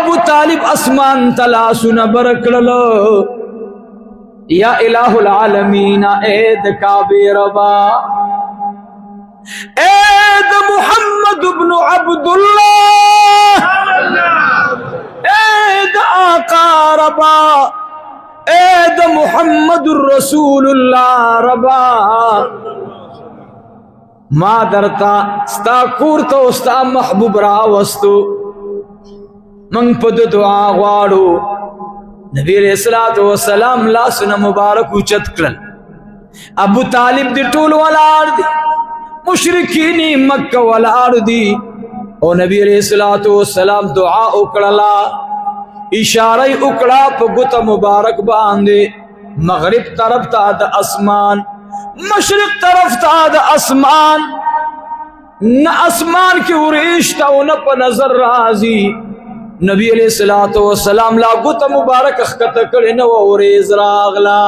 अबू तालिब आसमान तला सुना बरकड़लो या इलाहुल आलमीन ऐद काबे रबा ऐद मुहम्मद इब्न अब्दुल्लाह ऐद आका रबा ऐद मुहम्मदुर रसूलुल्लाह रबा मा दरता स्ता कूरतो स्ता महबूब रावस्तु मंग पद दुआ वाड़ो नबी अलैहिस्सलातु वस्सलाम लासना मुबारक उचत करल अबू तालिब दी टूल वलाड़ दी मुशरिकीनी मक्का वलाड़ दी ओ नबी अलैहिस्सलातु वस्सलाम दुआ उकड़ला इशारा उकड़ा प गुत मुबारक बांधे मगरिब तरफ ताद आसमान मशरिक तरफ ताद आसमान न आसमान की उरेशता न प नजर राजी नबी अलैहिस्सलातु वस्सलाम ला गुत मुबारक अखकत करे न ओरेज रागला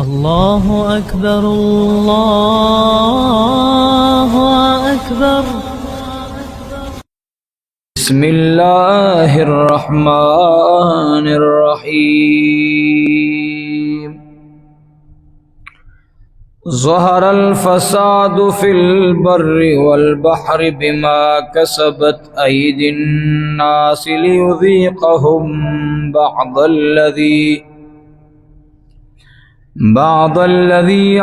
अल्लाहु अकबर अल्लाहु अकबर बिस्मिल्लाहिर रहमानिर रहीम ज़हरल फ़सादु फ़िल बर्रि वल बहरि बिमा कसबत अयदिन नास लियुज़ीक़हुम बअदल्लज़ी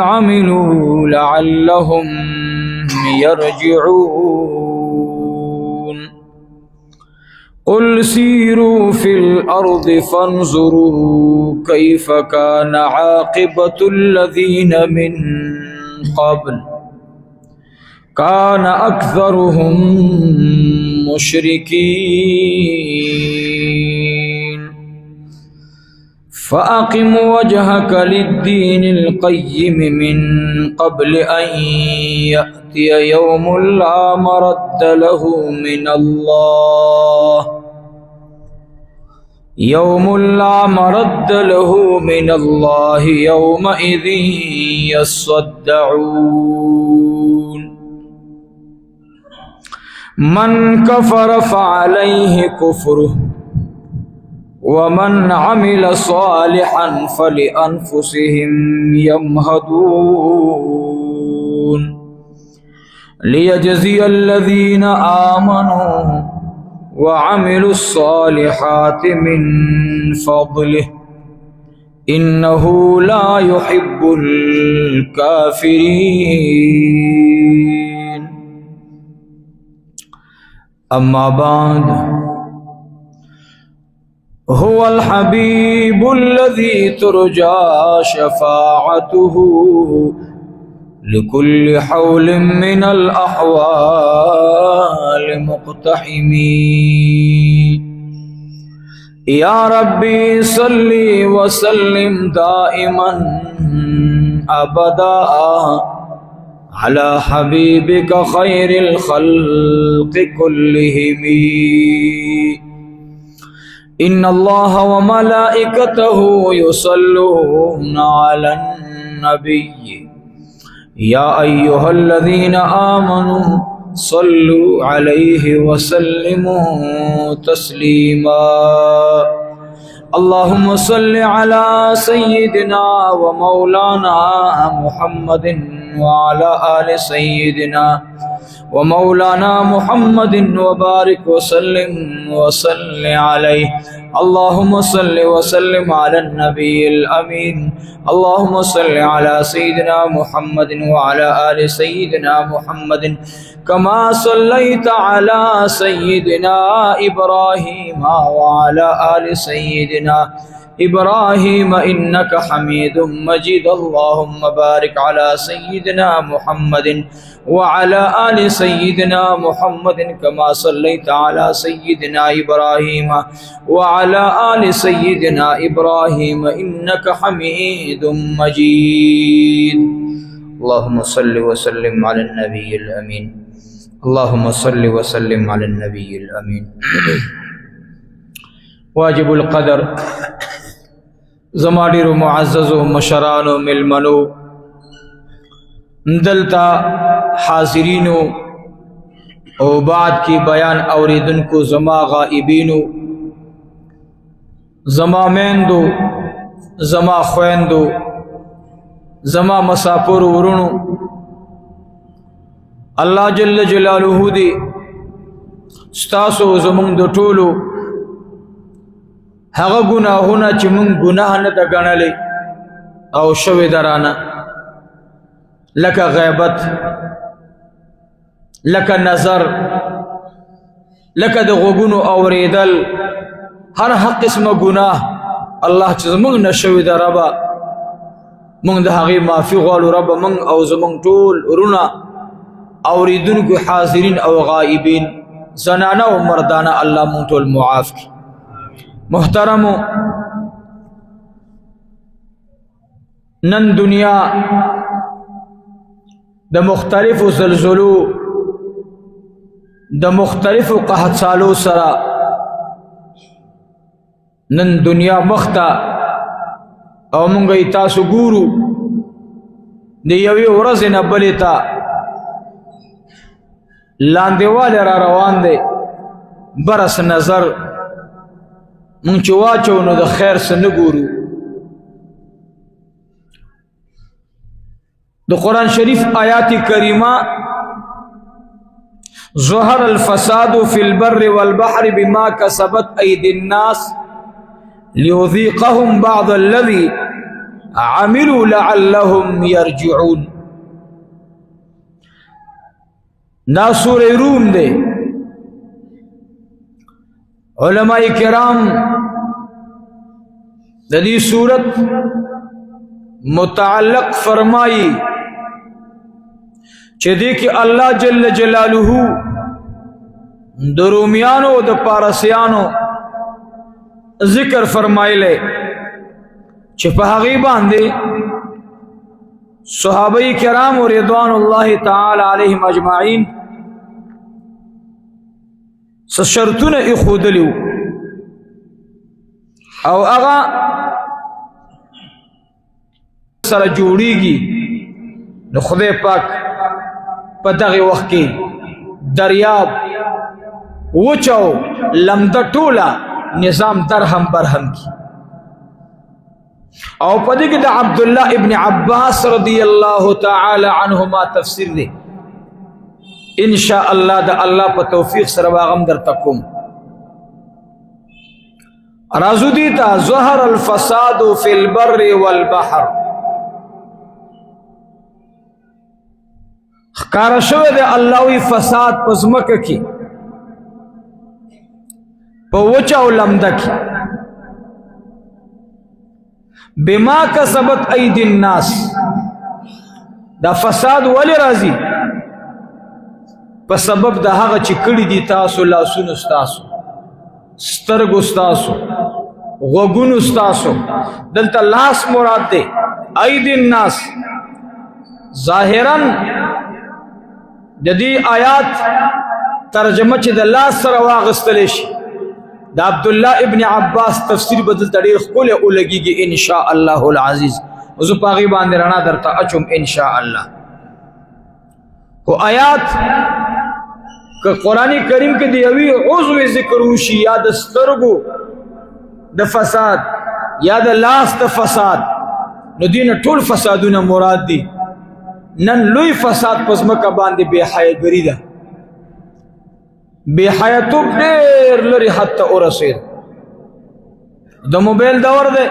अमिलू लअल्लहुम यरजिऊन क़ुल सीरू फ़िल अर्ज़ि फ़न्ज़ुरू कैफ़ कान आक़िबतुल्लज़ीन मिन क़ब्ल कान अक्सरुहुम मुशरिकीन फ़अक़िम वजहक लिद्दीनिल क़य्यिम मिन क़ब्ल अन यअतिय यौमुन ला मरद्द लहू मिनल्लाह यौमुन ला मरद्द लहू मिनल्लाहि यौमइज़िन यस्सद्दऊन मन कफ़र फ़अलैहि कुफ़्रुहु वमन अमिल सालिहन फ़लिअन्फ़ुसिहिम यमहदून लियजज़ियल्लज़ीन आमनू वअमिलुस्सालिहाति मिन फ़ज़लिहि इन्नहु ला युहिब्बुल काफ़िरीन। अम्मा बाद हुवल हबीबुल्लज़ी तुरजा शफ़ाअतुहु लिकुल्लि हौलिन मिनल अहवाल मुक़्तहिमी। या रब्बी सल्ली व सल्लिम दाइमन अबदा अला हबीबिका खैरिल खल्क़ि कुल्लिहिमी। इन्नल्लाह व मलाइकतहु युसल्लूना अलन नबिय्य या अय्युहल्लज़ीना आमनू सल्लु अलैहि व सल्लिमू तस्लीमा। अल्लाहुम्मा सल्लि अला सय्यिदिना व मौलाना मुहम्मदिन व अला आलि सय्यिदिना व मौलाना मुहम्मदिन व बारिक व सल्लिम व सल्लि अलैहि। अल्लाहुम्मा सल्लि व सल्लिम अला नबिय्यिल अमीन। अल्लाहुम्मा सल्लि अला सय्यिदिना मुहम्मदिन व अला आलि सय्यिदिना मुहम्मदिन कमा सल्लैता अला सय्यिदिना इब्राहीम व अला आलि सय्यिदिना इब्राहीम इन्नका हमीदुम मजीद। अल्लाहुम्मा बारिक अला सय्यिदिना मुहम्मदिन व अला आलि सय्यिदिना मुहम्मदिन कमा सल्लैता अला सय्यिदिना इब्राहीम व अला आलि सय्यिदिना इब्राहीम इन्नका हमीदुम मजीद। अल्लाहुम्मा सल्लि व सल्लिम अला नबिय्यिल अमीन। अल्लाहुम्मा सल्लि व सल्लिम अला नबिय्यिल अमीन। वाजिबुल क़दर ज़माडिर मुअज़्ज़ज़ो मशरानो मिलमनो दलता हाज़िरीनो او بعد کی بیان اوریدونکو زما غائبینو، زما میندو، زما خویندو، زما مسافر ورونو، الله جل جلاله دی ستاسو زمونږ د ټولو هغه ګناهونه چې مونږ ګناه نه ده ګڼلې او شوې درانه، لکه غیبت، لکه نظر، لکه د غوږونو اوریدل، هر حق قسمه ګناه الله چې زمونږ نه شوې ده ربه مونږ د هغې معافي غواړو ربه، مونږ او زمونږ ټول ورونه اوریدونکو حاضرین او غائبین زنانه و مردانه الله مونږ ټول معاف کړي. محترمو، نن دنیا د مختلفو زلزلو د مختلفو قحطسالو سره نن دنیا مخته او مونږ یې تاسو ګورو د یوې ورځې نه بلې ته لاندېوالی را روان دی. برس نظر مونږ چې واچو نو د خیر څه نه ګورو. د قرآن شریف آیات کریمه ظهر الفساد في البر والبحر بما كسبت أيدي الناس ليذيقهم بعض الذي عملوا لعلهم يرجعون. دا سورہ روم دے. علماء کرام دی سورت متعلق فرمائی چه دی کہ اللہ جل جلالہ د رومیانو د پارسیانو ذکر فرمائی لے چه پا حقیبان دے صحابہ کرام و رضوان اللہ تعالی علیہم اجمعین شرطون اخودلیو او اغا سر جوڑی گی نو خدای پاک پدغی وقت کی دریاب وچو لمدہ ٹولا نظام درہم برہم کی او پدی کہ دا عبداللہ ابن عباس رضی اللہ تعالی عنہما تفسیر دے انشاءاللہ دا اللہ پا توفیق سرواغم در تکم. رازو دیتا ظہر الفساد فی البر والبحر، خکارشو دے اللہوی فساد پزمک کی پا وچا و لمدہ کی بما کسبت اید الناس. دا فساد ولی رازی په سبب د هغه چې کړي دي تاسو لاسونو ستاسو، سترګو ستاسو، غوږونو ستاسو. دلته لاس مراد دی، اید الناس. ظاهرا د دې آیات ترجمه چې د لاس سره واغستلی شي د عبدالله ابن عباس تفسیر به دلته ډېر ښکلی ولګېږي انشاء الله العزیز. زه په هغې باندې رڼا درته اچوم انشاء الله. خو آیات که قرآن کریم کې د یوې عضو ذکر وشي، یا د سترګو د فساد یا د لاس د فساد، نو دینه ټول فسادونه مراد دي. نن لوی فساد په ځمکه باندې بې حیاګري ده. بې حیاتوب ډېر لرې حد ته ورسېد. د موبایل دور دی،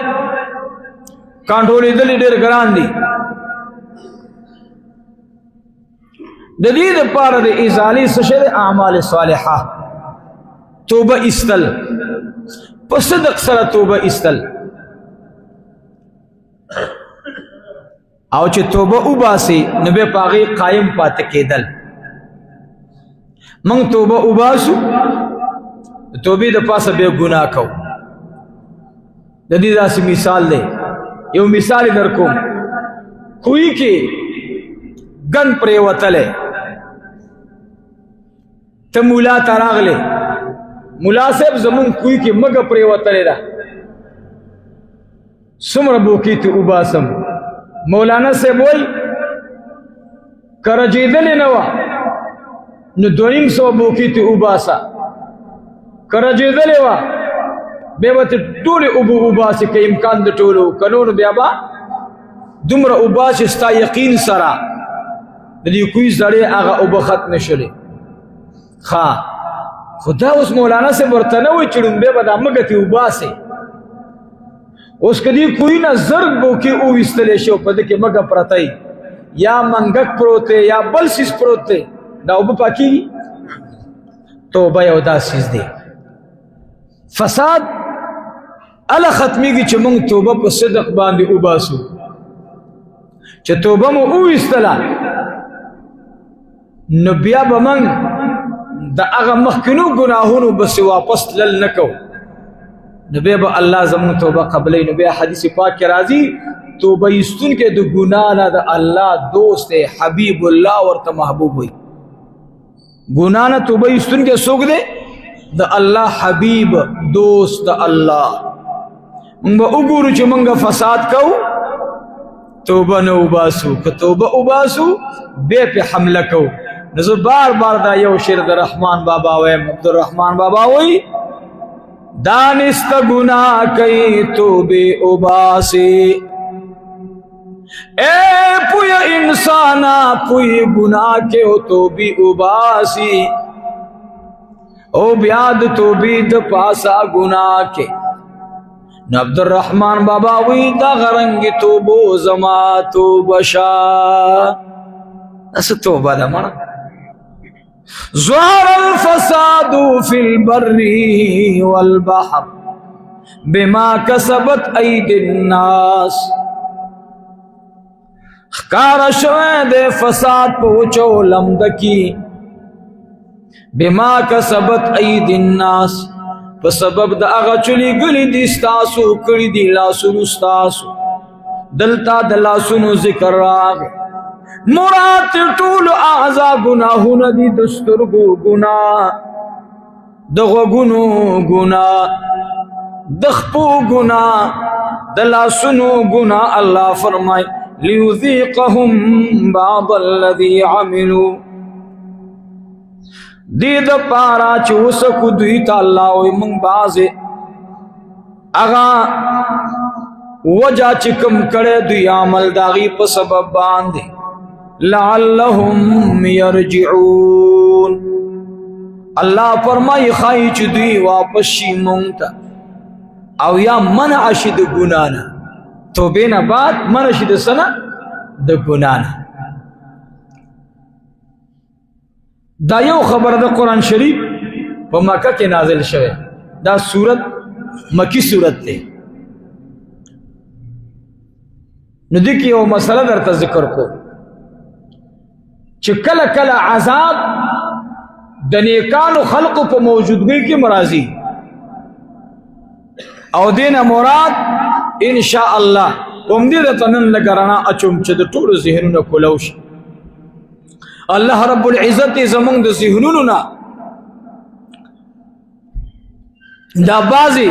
کنټرولېدل یې ډېر ګران دي. د دې دپاره د ازالې څه شی دی؟ اعمال صالحه، توبه ایستل، په صدق سره توبه ایستل. او چې توبه وباسي نو بیا په هغې قایم پاتې کېدل. موږ توبه وباسو، د توبې د پاسه بیا ګناه کوو. د دې داسې مثال دی، یو مثال یې در کوم. کوی کې ګن پرېوتلی، ته مولا ته راغلی، مولا صاحب زمونږ کوی کې مږه پرېوتلی ده، څومره بوکې ته وباسم؟ مولانا صاحب وایي که رجېدلې نه وه نو 200 بوکی تی اوباسا کرجیدلی وا بیا به ته ټولې اوبه اوباسې که امکان د ټولو که نو بیا به دومره اوباسې ستا یقین سره د دې کوی زړې هغه اوبه ختمې شولې ښه خو دا اوس مولانا صاحب ورته نه وایي چې ړومبی به دا مږه تې اوباسې اوس که دې کوی نه زرګ بوکې وویستلی شي او په ده کې مږه پرته یا منګک پروت دی یا بل سیز پروت دی دا اوبه پاکېږي توبه یو دا سیز دی فساد الا ختمیږي چې موږ توبه په صدق باندې وباسو چې توبه مو وویستله نو بیا به موږ د هغه مخکینو ګناهونو بسې واپس تلل نه کوو نو بیا به الله زموږ توبه قبلوي نو بیا حدیث پاک کې راځي توبه ایستونکی د ګناه نه د الله دوست دی حبیب الله ورته محبوب وي ګناه نه توبه ایستونکی څوک دی د الله حبیب دوست د الله موږ به وګورو چې موږ فساد کوو توبه نه وباسو که توبه وباسو بیا پې حمله کوو نو زه بار بار دا یو شعر د رحمان بابا وایم عبدالرحمان بابا وایي دانسته گناه کوي توبې وباسې اے پوی انسانا پوی گناہ کے او توبی اباسی او بیاد توبی د پاسا گناہ کے عبد الرحمن بابا وی دا غرنگی توبو زما توبشا اس توبہ دا مانا ظهر الفساد فی البر والبحر بما کسبت اید الناس خکارا شوه دے فساد پا وچو لمدکی بما کسبت اید الناس پا سبب دا اغا چلی گلی دی ستاسو کری دی لاسونو ستاسو دلتا دلاسونو ذکر راغ مرات طول اعضا گناہون دی دسترگو گناہ دغوگنو گناہ دخپو گناہ دلاسونو گناہ اللہ فرمائے لیذیقهم بعض الذی عملوا دید پارا چوسکو دویتا اللہ وی من بازے اغا وجہ چکم کڑے دوی عمل داغی پا سبب باندے لعلهم یرجعون اللہ فرمائی خواہی چو دوی واپس شی مونگتا او یا منع شد گنانا توبینا بعد منع شد سنا د گنانا دا یو خبر دا قرآن شریف پا مکہ کے نازل شوے دا سورت مکی سورت تے نو دیکھ یو مسئلہ در تا ذکر کو چھ کل کل عذاب دنیکانو خلق پا موجودگی کی مرازی او دین مراد انشاءاللہ امدی دا تنن لگرانا اچوم چھ دا طول ذہنون کلوش اللہ رب العزت زمان دا ذہنون نا دا بازی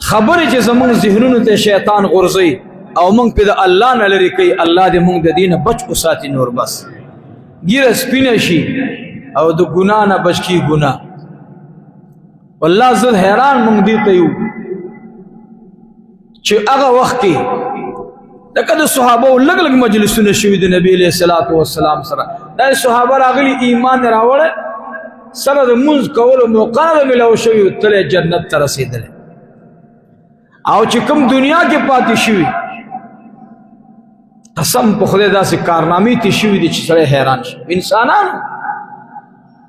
خبری چھ زمان ذہنون تے شیطان غرزی او منگ پی دا اللہ نلری کئی اللہ دے منگ دا دین بچ کو ساتی نور بس گیر سپینشی او دا گناہ نا بچ کی گناہ واللہ زد حیران منگ دیتا یو چھ اگا وقت کی لکہ دا صحابہ لگ لگ مجلسون شوی دا نبی علیہ السلام سرا دا صحابہ راغلی ایمان راوڑے سر دا منز کولو موقع دا ملاو شوی تلے جنت ترسی دلے او چھ کم دنیا کے پاتی شوی قسم پخلے دا سی کارنامی تی شوی دی چھ سرے حیران شو انسانان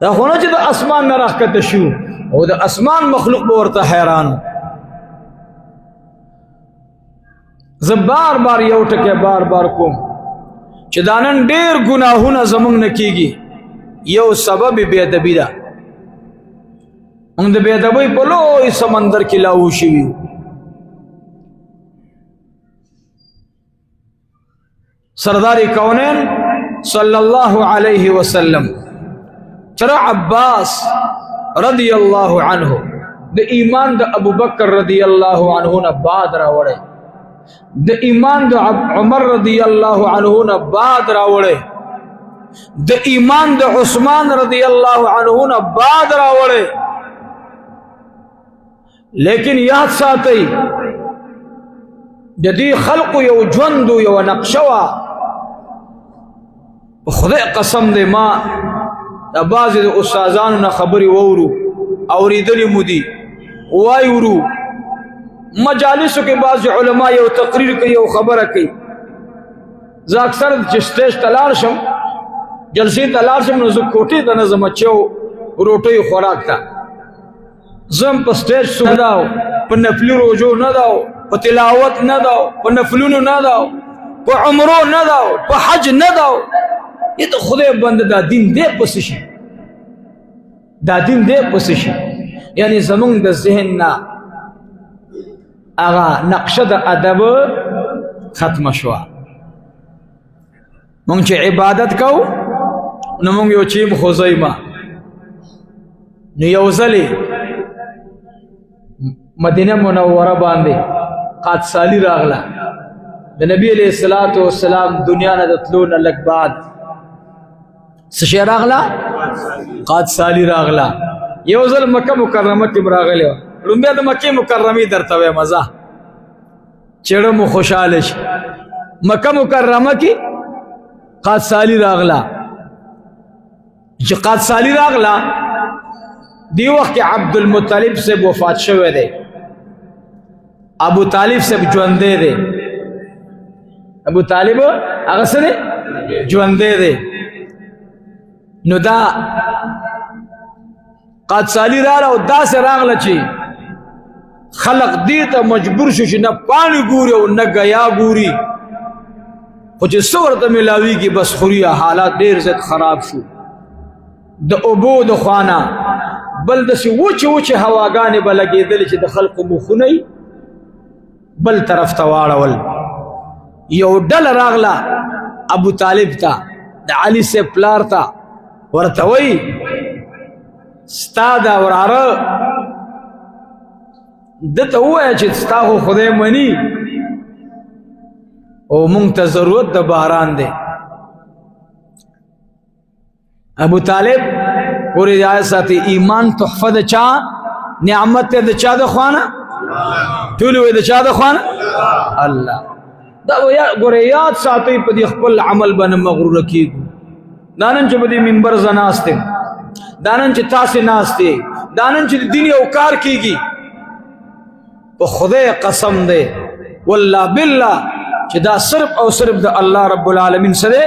دا خونا چھ دا اسمان نراخ کتا شو او دا اسمان مخلوق بورتا حیرانو زب بار بار یو ٹکے بار بار کوم چھ دانن دیر گناہونا زمانگ نکیگی یو سبب بیدبی دا انگ دا بیدبی پلوی سمندر کی لاوشیویو سرداری کونین صلی اللہ علیہ وسلم چرا عباس رضی اللہ عنہ دا ایمان دا ابو بکر رضی اللہ عنہ نا بعد راوڑے دا ایمان دا عمر رضی اللہ عنہ نا بعد راوڑے د ایمان د عثمان رضی اللہ عنہ نه بعد راوړې. لیکن یاد ساتئ د دې خلقو یو ژوند یو نقشه وه. په خدای قسم دی ما د بعضې د استادانو نه خبرې وورو اورېدلې مو دي وایورو مجالسو کې بعض علما یو تقریر کوي یو خبره کوي. زه اکثر چې سټیج ته لاړ شم جلسې ته لاړ شم نو زه کوټې ته نه ځم چې روټۍ خوراک ته زم په سټیج سو نه داو په نفلي روژو نه داو په تلاوت نه داو په نفلونو نه داو په عمرو نه داو په حج نه داو. یہ تو خدای بند دا دین دے پس شي دا دین دے پس شي. یعنی زمونږ د ذهن نه هغه نقشه د ادب ختمه شوه. مونږ چې عبادت کوو نو مونږ یو چیم خزیمه نو یو ځلې مدینه منوره باندې قادسالي راغله د نبی علیہ الصلوۃ والسلام دنیا نه د تلو نه لږ بعد څه شی راغله؟ قادسالي راغله. یو ځل مکه مکرمه کې راغلی وه. لومبیا د مکې مکرمې درته وایم مزه چېړه مو خوشحاله شي. مکه مکرمه کې قادسالي راغله. چې قادسالي راغله دی وخت کې عبدالمطلب صاحب وفات شوی دی. ابو طالب صاحب ژوندی دی. ابو طالب هغه څه دی؟ ژوندی دی. نو دا قادسالي راغله او داسې راغله چې خلق دې ته مجبور شو چې نه پاڼې ګوري او نه ګیا ګوري خو چې څه ورته میلاویږي بس خوري. حالات ډېر زیات خراب شو. د اوبو د خوا نه بل داسې وچې وچې هواګانې به لګېدلې چې د خلقو مخونه بل طرف ته واړول. یو ډله راغله ابو طالب ته د علي صاحب پلار ته ورته وایي ستا دا وراره ده ته ووایه چې ستا خو خدای مني او مونږ ته ضرورت د باران دی. ابو طالب پوری رعایت ساتي. ایمان تحفه د چا نعمت ته د چا د خوانه ټول وي د چا د خوانه الله. دا ګوره یاد ساتي په دې خپل عمل باندې مغرور کیږي. دا نن چې په دې منبر ز ناسته دا نن چې تاسې ناسته دا نن چې دین یو کار کیږي په خدای قسم دی والله بالله چې دا صرف او صرف د الله رب العالمین سره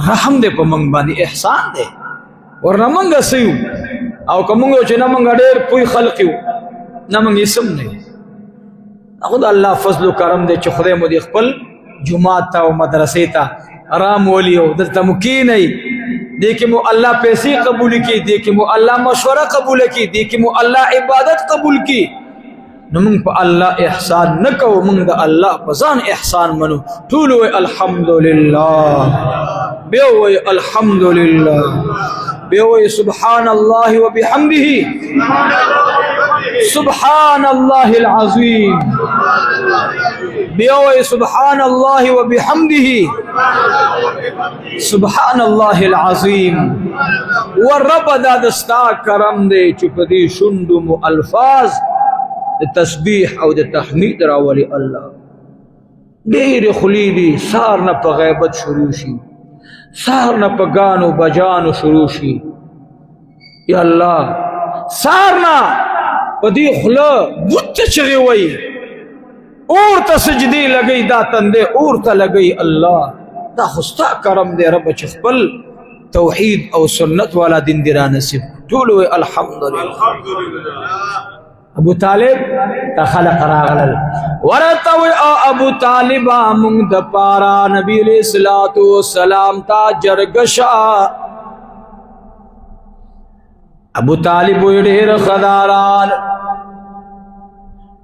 رحم دی په موږ باندې احسان دی. ورنه موږ سيو او کومږ چې نه موږ ډېر پوي خلق یو نه موږ اسم نه خدای الله فضل و کرم دی چې خدای مو دې خپل جمعات ته او مدرسې ته آرام ولي او دلته مکینئ دې کې مو الله پیسې قبول کړي دې کې مو الله مشوره قبول کړي دې کې مو الله عبادت قبول کړي. نو موږ په الله احسان نه کوو موږ د الله په ځان احسان منو. ټول وایي الحمدلله بیا وایي الحمدلله بیا وایي سبحان الله وبحمده سبحان الله العظیم بیا وایي سبحان الله وبحمده سبحان الله العظیم. ورب دا دستا کرم دی چې په دې شونډو مو الفاظ د تسبیح او د تحمید راولي. الله ډېرې خولې دي سار نه په غیبت شروع شي سار نه په ګانو بجانو شروع شي. یا الله سار نه په دې خوله بت ته چغې وایي اور ته سجدې لګئ دا تندې اور ته لګئ. الله دا خو ستا کرم دی رب چې خپل توحید او سنت والا دین دې را نصیب. ټول وایي الحمدلله. ابو طالب تا خلق راغلل ورته وی ابو طالب مونږ د پارا نبی علیہ الصلوۃ والسلام تا جرګشا. ابو طالب وی ډېر خداران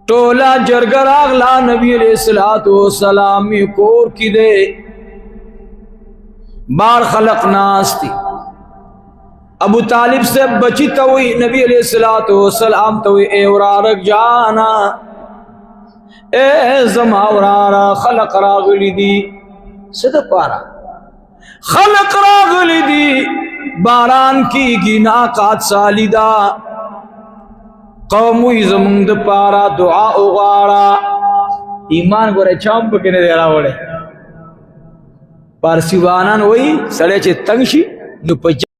ټولا جرګ راغلا نبی علیہ الصلوۃ والسلام کور کې دے بار خلق ناستی. ابو طالب سے بچی توئی نبی علیہ الصلوۃ والسلام توئی اے ورارک جانا اے زما ورارا خلق راغلی دی صد پارا خلق راغلی دی باران کیږي ناقات سالی دا قوم وی زمونږ د پارا دعا وغواړه ایمان ګوره چام پکې نه دی راوړی پارسیوانان وی سړی چې تنګ شي نو په